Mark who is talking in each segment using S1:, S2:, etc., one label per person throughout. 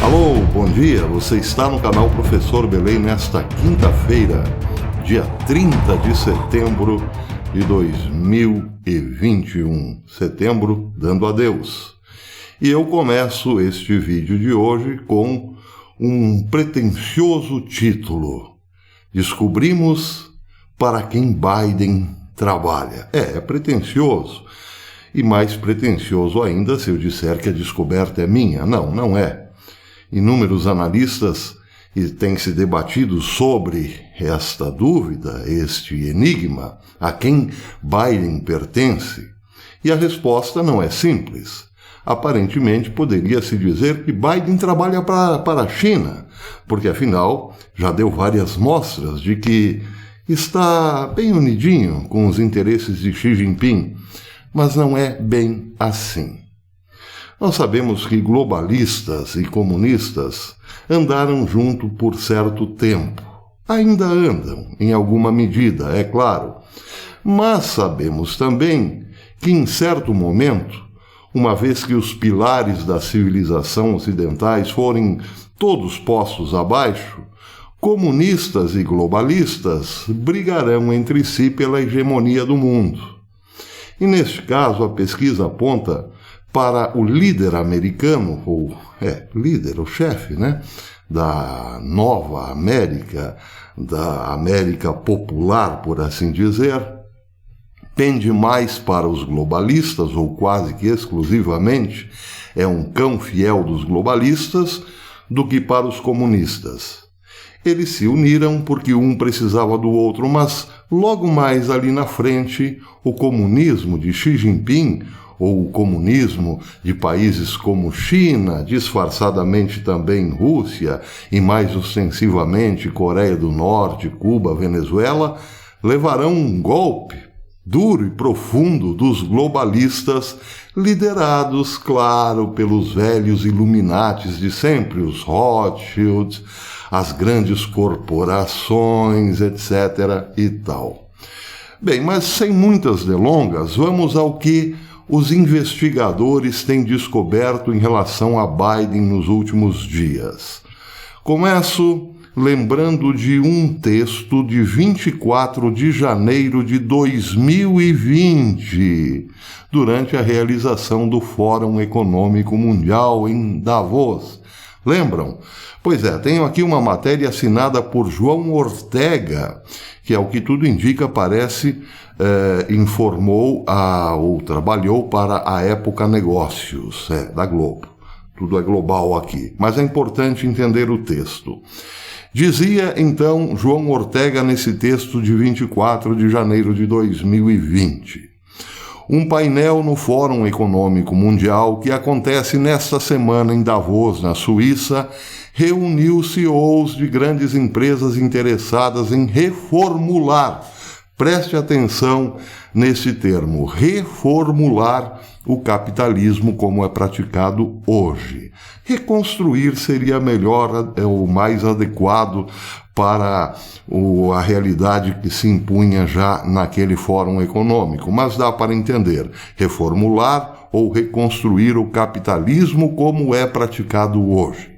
S1: Alô, bom dia, você está no canal Professor Belém nesta quinta-feira, dia 30 de setembro de 2021, setembro dando adeus. E eu começo este vídeo de hoje com um pretensioso título: Descobrimos para quem Biden trabalha. É pretensioso. E mais pretensioso ainda se eu disser que a descoberta é minha. Não é. Inúmeros analistas têm se debatido sobre esta dúvida, este enigma, a quem Biden pertence. E a resposta não é simples. Aparentemente poderia-se dizer que Biden trabalha para a China, porque afinal já deu várias mostras de que está bem unidinho com os interesses de Xi Jinping, mas não é bem assim. Nós sabemos que globalistas e comunistas andaram junto por certo tempo. Ainda andam, em alguma medida, é claro. Mas sabemos também que, em certo momento, uma vez que os pilares da civilização ocidentais forem todos postos abaixo, comunistas e globalistas brigarão entre si pela hegemonia do mundo. E, neste caso, a pesquisa aponta para o líder americano, o chefe, da nova América, da América popular, por assim dizer, pende mais para os globalistas, ou quase que exclusivamente, é um cão fiel dos globalistas, do que para os comunistas. Eles se uniram porque um precisava do outro, mas logo mais ali na frente, o comunismo de Xi Jinping, ou o comunismo de países como China, disfarçadamente também Rússia e mais ostensivamente Coreia do Norte, Cuba, Venezuela, levarão um golpe duro e profundo dos globalistas, liderados, claro, pelos velhos Illuminatis de sempre, os Rothschilds, as grandes corporações, etc. e tal. Bem, mas sem muitas delongas, vamos ao que os investigadores têm descoberto em relação a Biden nos últimos dias. Começo lembrando de um texto de 24 de janeiro de 2020, durante a realização do Fórum Econômico Mundial em Davos. Lembram? Pois é, tenho aqui uma matéria assinada por João Ortega, que, ao que tudo indica, informou ou trabalhou para a Época Negócios, da Globo. Tudo é global aqui, mas é importante entender o texto. Dizia, então, João Ortega nesse texto de 24 de janeiro de 2020. Um painel no Fórum Econômico Mundial que acontece nesta semana em Davos, na Suíça, reuniu CEOs de grandes empresas interessadas em reformular, preste atenção nesse termo, reformular o capitalismo como é praticado hoje. Reconstruir seria melhor, o mais adequado para a realidade que se impunha já naquele fórum econômico, mas dá para entender, reformular ou reconstruir o capitalismo como é praticado hoje.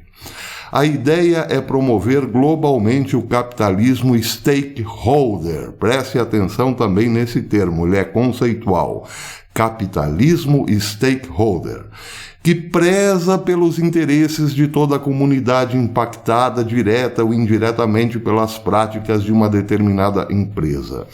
S1: A ideia é promover globalmente o capitalismo stakeholder. Preste atenção também nesse termo, ele é conceitual. Capitalismo stakeholder, que preza pelos interesses de toda a comunidade impactada, direta ou indiretamente, pelas práticas de uma determinada empresa.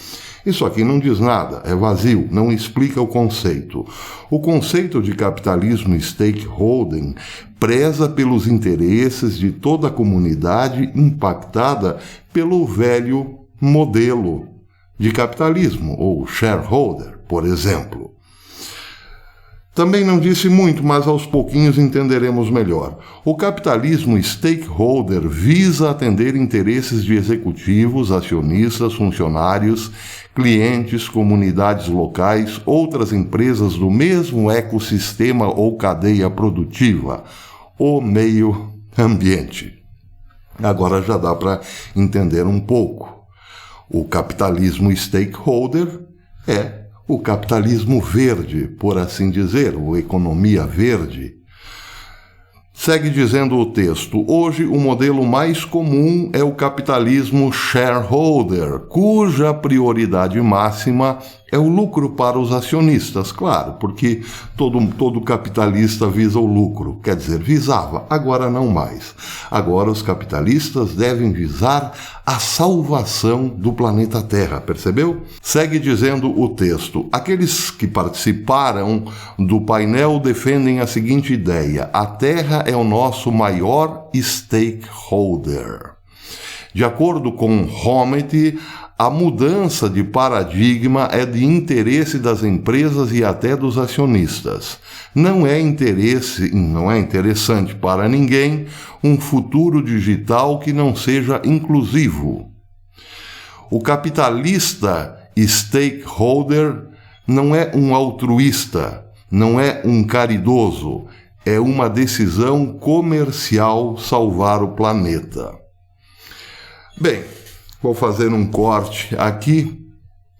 S1: Isso aqui não diz nada, é vazio, não explica o conceito. O conceito de capitalismo stakeholder preza pelos interesses de toda a comunidade impactada pelo velho modelo de capitalismo, ou shareholder, por exemplo. Também não disse muito, mas aos pouquinhos entenderemos melhor. O capitalismo stakeholder visa atender interesses de executivos, acionistas, funcionários, clientes, comunidades locais, outras empresas do mesmo ecossistema ou cadeia produtiva, o meio ambiente. Agora já dá para entender um pouco. O capitalismo stakeholder é o capitalismo verde, por assim dizer, ou economia verde. Segue dizendo o texto: hoje o modelo mais comum é o capitalismo shareholder, cuja prioridade máxima é o lucro para os acionistas, claro, porque todo capitalista visa o lucro, quer dizer, visava, agora não mais. Agora os capitalistas devem visar a salvação do planeta Terra, percebeu? Segue dizendo o texto: aqueles que participaram do painel defendem a seguinte ideia: a Terra é o nosso maior stakeholder. De acordo com Hammett, a mudança de paradigma é de interesse das empresas e até dos acionistas. Não é interessante para ninguém um futuro digital que não seja inclusivo. O capitalista stakeholder não é um altruísta, não é um caridoso, é uma decisão comercial salvar o planeta. Bem, vou fazer um corte aqui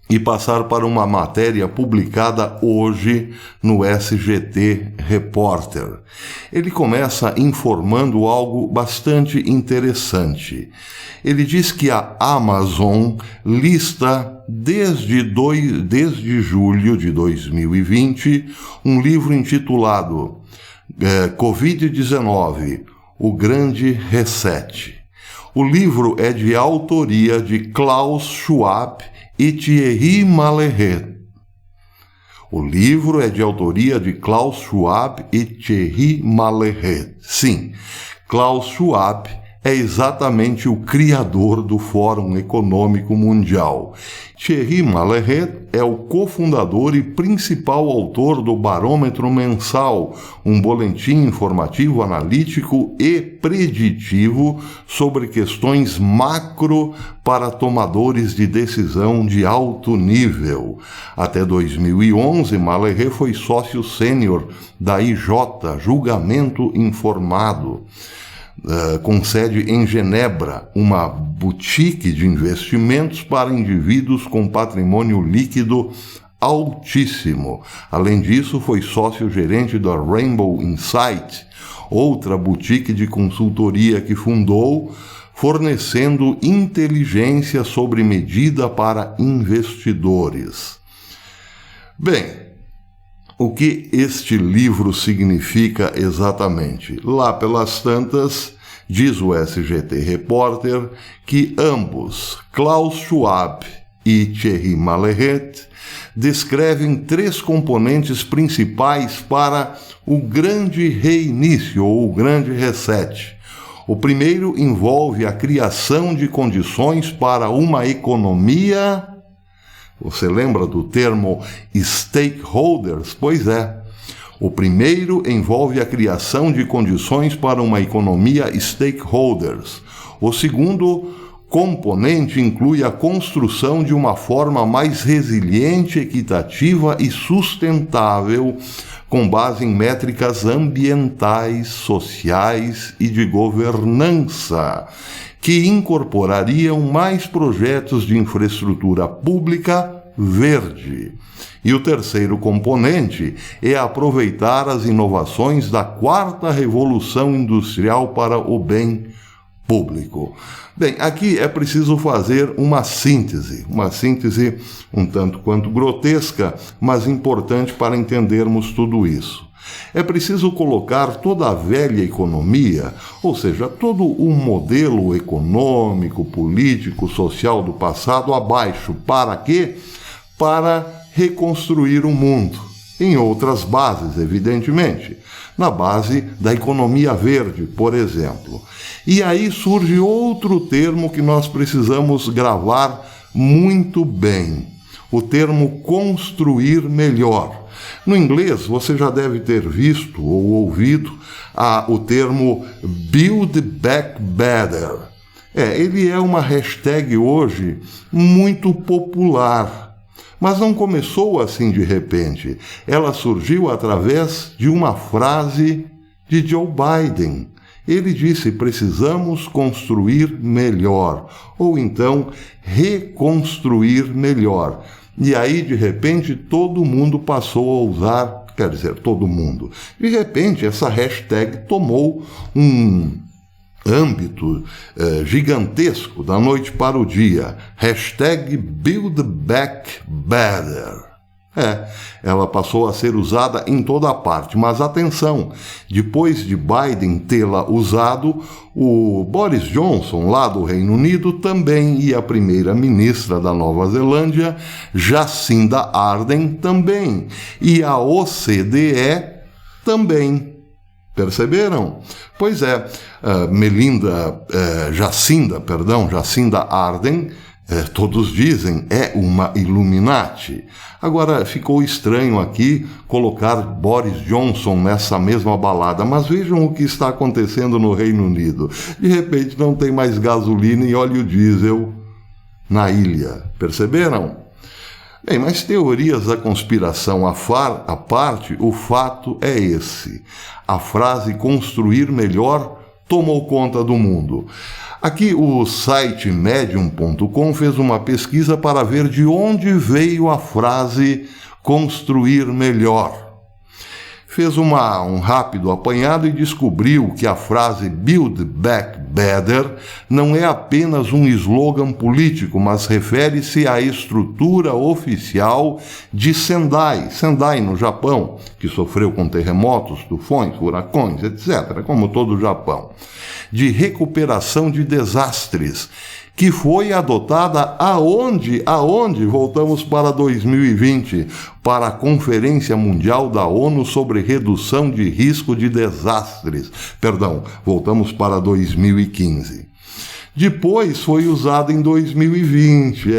S1: e passar para uma matéria publicada hoje no SGT Repórter. Ele começa informando algo bastante interessante. Ele diz que a Amazon lista desde julho de 2020 um livro intitulado Covid-19, o Grande Reset. O livro é de autoria de Klaus Schwab e Thierry Malleret. O livro é de autoria de Klaus Schwab e Thierry Malleret. Sim, Klaus Schwab é exatamente o criador do Fórum Econômico Mundial. Thierry Malleret é o cofundador e principal autor do Barômetro Mensal, um boletim informativo, analítico e preditivo sobre questões macro para tomadores de decisão de alto nível. Até 2011, Malleret foi sócio sênior da IJ, Julgamento Informado, com sede em Genebra, uma boutique de investimentos para indivíduos com patrimônio líquido altíssimo. Além disso, foi sócio-gerente da Rainbow Insight, outra boutique de consultoria que fundou, fornecendo inteligência sobre medida para investidores. Bem, o que este livro significa exatamente? Lá pelas tantas, diz o SGT Repórter que ambos, Klaus Schwab e Thierry Malleret, descrevem 3 componentes principais para o grande reinício ou o grande reset. O primeiro envolve a criação de condições para uma economia. Você lembra do termo stakeholders? Pois é. O primeiro envolve a criação de condições para uma economia stakeholders. O segundo componente inclui a construção de uma forma mais resiliente, equitativa e sustentável, com base em métricas ambientais, sociais e de governança, que incorporariam mais projetos de infraestrutura pública verde. E o terceiro componente é aproveitar as inovações da 4ª Revolução Industrial para o bem público. Bem, aqui é preciso fazer uma síntese um tanto quanto grotesca, mas importante para entendermos tudo isso. É preciso colocar toda a velha economia, ou seja, todo o modelo econômico, político, social do passado abaixo. Para quê? Para reconstruir o mundo. Em outras bases, evidentemente. Na base da economia verde, por exemplo. E aí surge outro termo que nós precisamos gravar muito bem. O termo construir melhor. No inglês, você já deve ter visto ou ouvido o termo Build Back Better. Ele é uma hashtag hoje muito popular, mas não começou assim de repente. Ela surgiu através de uma frase de Joe Biden. Ele disse: precisamos construir melhor, ou então reconstruir melhor. E aí, de repente, todo mundo passou a usar quer dizer, todo mundo. De repente, essa hashtag tomou um âmbito gigantesco da noite para o dia. Hashtag Build Back Better. Ela passou a ser usada em toda parte, mas atenção, depois de Biden tê-la usado, o Boris Johnson, lá do Reino Unido, também, e a primeira-ministra da Nova Zelândia, Jacinda Ardern, também, e a OCDE também. Perceberam? Pois é, Jacinda Ardern, todos dizem, é uma Illuminati. Agora, ficou estranho aqui colocar Boris Johnson nessa mesma balada, mas vejam o que está acontecendo no Reino Unido. De repente não tem mais gasolina e óleo diesel na ilha. Perceberam? Bem, mas teorias da conspiração à parte, o fato é esse. A frase construir melhor tomou conta do mundo. Aqui o site Medium.com fez uma pesquisa para ver de onde veio a frase construir melhor. Fez um rápido apanhado e descobriu que a frase Build Back Better não é apenas um slogan político, mas refere-se à estrutura oficial de Sendai no Japão, que sofreu com terremotos, tufões, furacões, etc., como todo o Japão, de recuperação de desastres, que foi adotada aonde? Voltamos para 2020, para a Conferência Mundial da ONU sobre Redução de Risco de Desastres. Voltamos para 2015. Depois foi usado em 2020,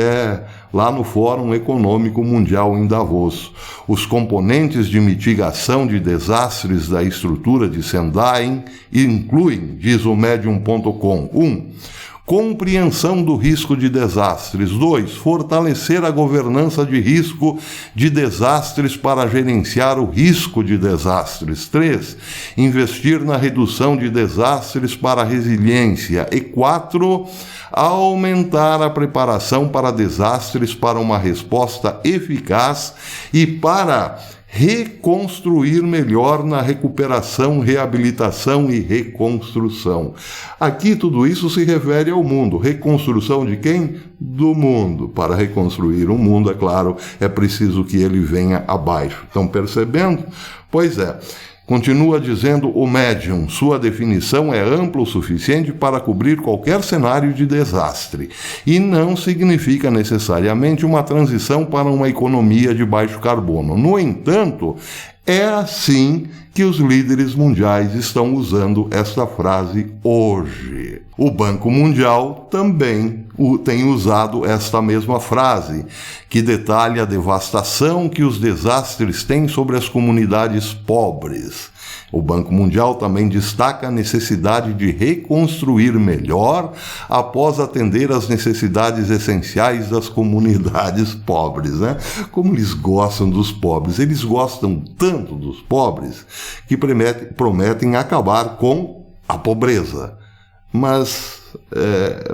S1: lá no Fórum Econômico Mundial em Davos. Os componentes de mitigação de desastres da estrutura de Sendai incluem, diz o Medium.com, 1. Compreensão do risco de desastres. 2. Fortalecer a governança de risco de desastres para gerenciar o risco de desastres. 3. Investir na redução de desastres para a resiliência. E 4. Aumentar a preparação para desastres para uma resposta eficaz e para reconstruir melhor na recuperação, reabilitação e reconstrução. Aqui tudo isso se refere ao mundo. Reconstrução de quem? Do mundo. Para reconstruir o mundo, é claro, é preciso que ele venha abaixo. Estão percebendo? Pois é. Continua dizendo o Medium, sua definição é ampla o suficiente para cobrir qualquer cenário de desastre e não significa necessariamente uma transição para uma economia de baixo carbono. No entanto, é assim que os líderes mundiais estão usando esta frase hoje. O Banco Mundial também tem usado esta mesma frase, que detalha a devastação que os desastres têm sobre as comunidades pobres. O Banco Mundial também destaca a necessidade de reconstruir melhor após atender às necessidades essenciais das comunidades pobres, né? Como eles gostam dos pobres, eles gostam tanto dos pobres que prometem acabar com a pobreza. Mas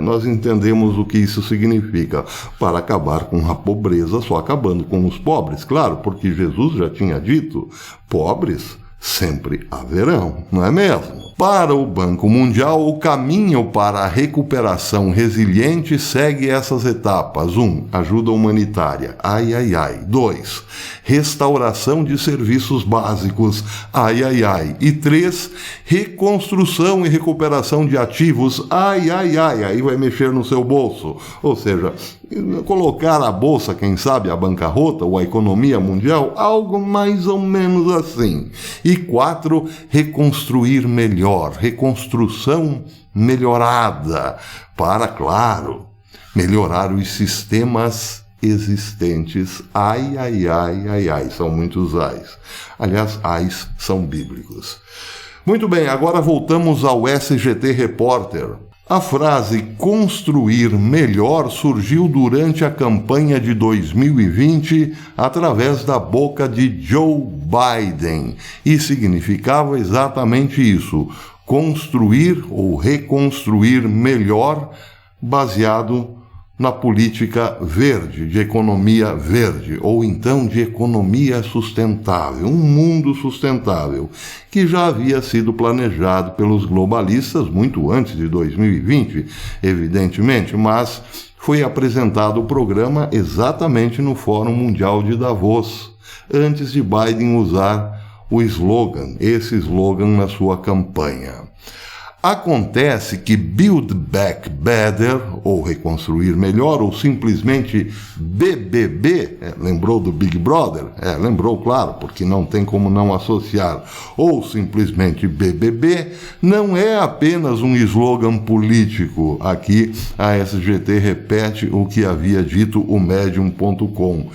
S1: nós entendemos o que isso significa. Para acabar com a pobreza, só acabando com os pobres, claro, porque Jesus já tinha dito, pobres sempre haverão, não é mesmo? Para o Banco Mundial, o caminho para a recuperação resiliente segue essas etapas. 1. Ajuda humanitária. 2. Restauração de serviços básicos. E 3. Reconstrução e recuperação de ativos. Aí vai mexer no seu bolso. Ou seja, colocar a bolsa, quem sabe, a bancarrota ou a economia mundial, algo mais ou menos assim. E 4. Reconstruir melhor. Reconstrução melhorada para, claro, melhorar os sistemas existentes. São muitos ais. Aliás, ais são bíblicos. Muito bem, agora voltamos ao SGT Repórter. A frase construir melhor surgiu durante a campanha de 2020 através da boca de Joe Biden e significava exatamente isso, construir ou reconstruir melhor baseado na política verde, de economia verde, ou então de economia sustentável, um mundo sustentável, que já havia sido planejado pelos globalistas muito antes de 2020, evidentemente, mas foi apresentado o programa exatamente no Fórum Mundial de Davos, antes de Biden usar esse slogan na sua campanha. Acontece que Build Back Better, ou Reconstruir Melhor, ou simplesmente BBB, lembrou do Big Brother? Lembrou, claro, porque não tem como não associar. Ou simplesmente BBB, não é apenas um slogan político. Aqui a SGT repete o que havia dito o Medium.com.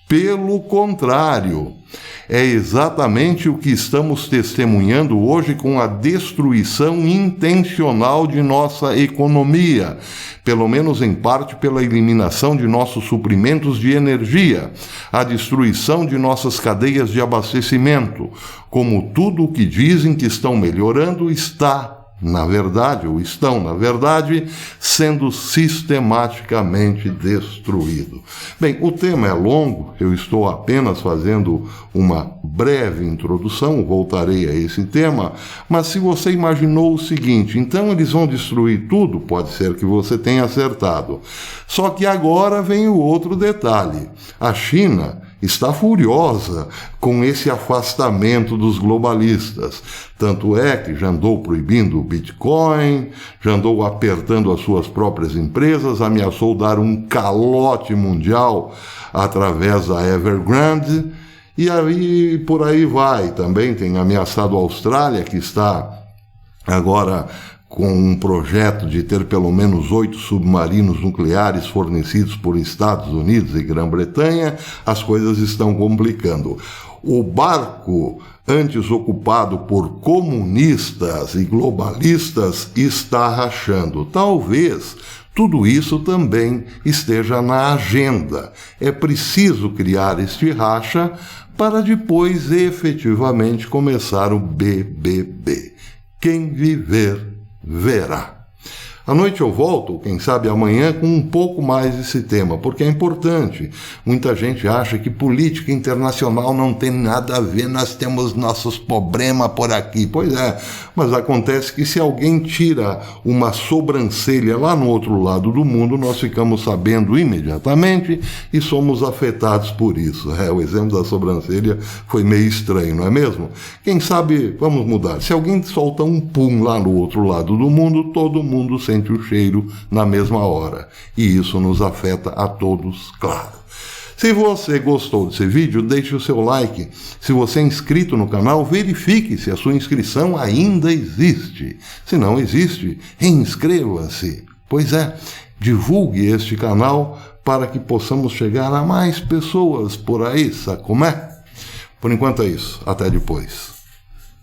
S1: Pelo contrário, é exatamente o que estamos testemunhando hoje com a destruição intencional de nossa economia, pelo menos em parte pela eliminação de nossos suprimentos de energia, a destruição de nossas cadeias de abastecimento, como tudo o que dizem que estão melhorando estão, na verdade, sendo sistematicamente destruído. Bem, o tema é longo, eu estou apenas fazendo uma breve introdução, voltarei a esse tema, mas se você imaginou o seguinte, então eles vão destruir tudo, pode ser que você tenha acertado. Só que agora vem o outro detalhe. A China está furiosa com esse afastamento dos globalistas. Tanto é que já andou proibindo o Bitcoin, já andou apertando as suas próprias empresas, ameaçou dar um calote mundial através da Evergrande, e aí por aí vai. Também tem ameaçado a Austrália, que está agora com um projeto de ter pelo menos 8 submarinos nucleares fornecidos por Estados Unidos e Grã-Bretanha. As coisas estão complicando. O barco antes ocupado por comunistas e globalistas está rachando. Talvez tudo isso também esteja na agenda. É preciso criar este racha para depois efetivamente começar o BBB. Quem viver verá. À noite eu volto, quem sabe amanhã, com um pouco mais desse tema, porque é importante. Muita gente acha que política internacional não tem nada a ver, nós temos nossos problemas por aqui. Pois é, mas acontece que se alguém tira uma sobrancelha lá no outro lado do mundo, nós ficamos sabendo imediatamente e somos afetados por isso. O exemplo da sobrancelha foi meio estranho, não é mesmo? Quem sabe, vamos mudar. Se alguém solta um pum lá no outro lado do mundo, todo mundo sente o cheiro na mesma hora. E isso nos afeta a todos, claro. Se você gostou desse vídeo, deixe o seu like. Se você é inscrito no canal, verifique se a sua inscrição ainda existe. Se não existe, inscreva-se. Pois é, divulgue este canal para que possamos chegar a mais pessoas por aí, sabe como é? Por enquanto é isso. Até depois.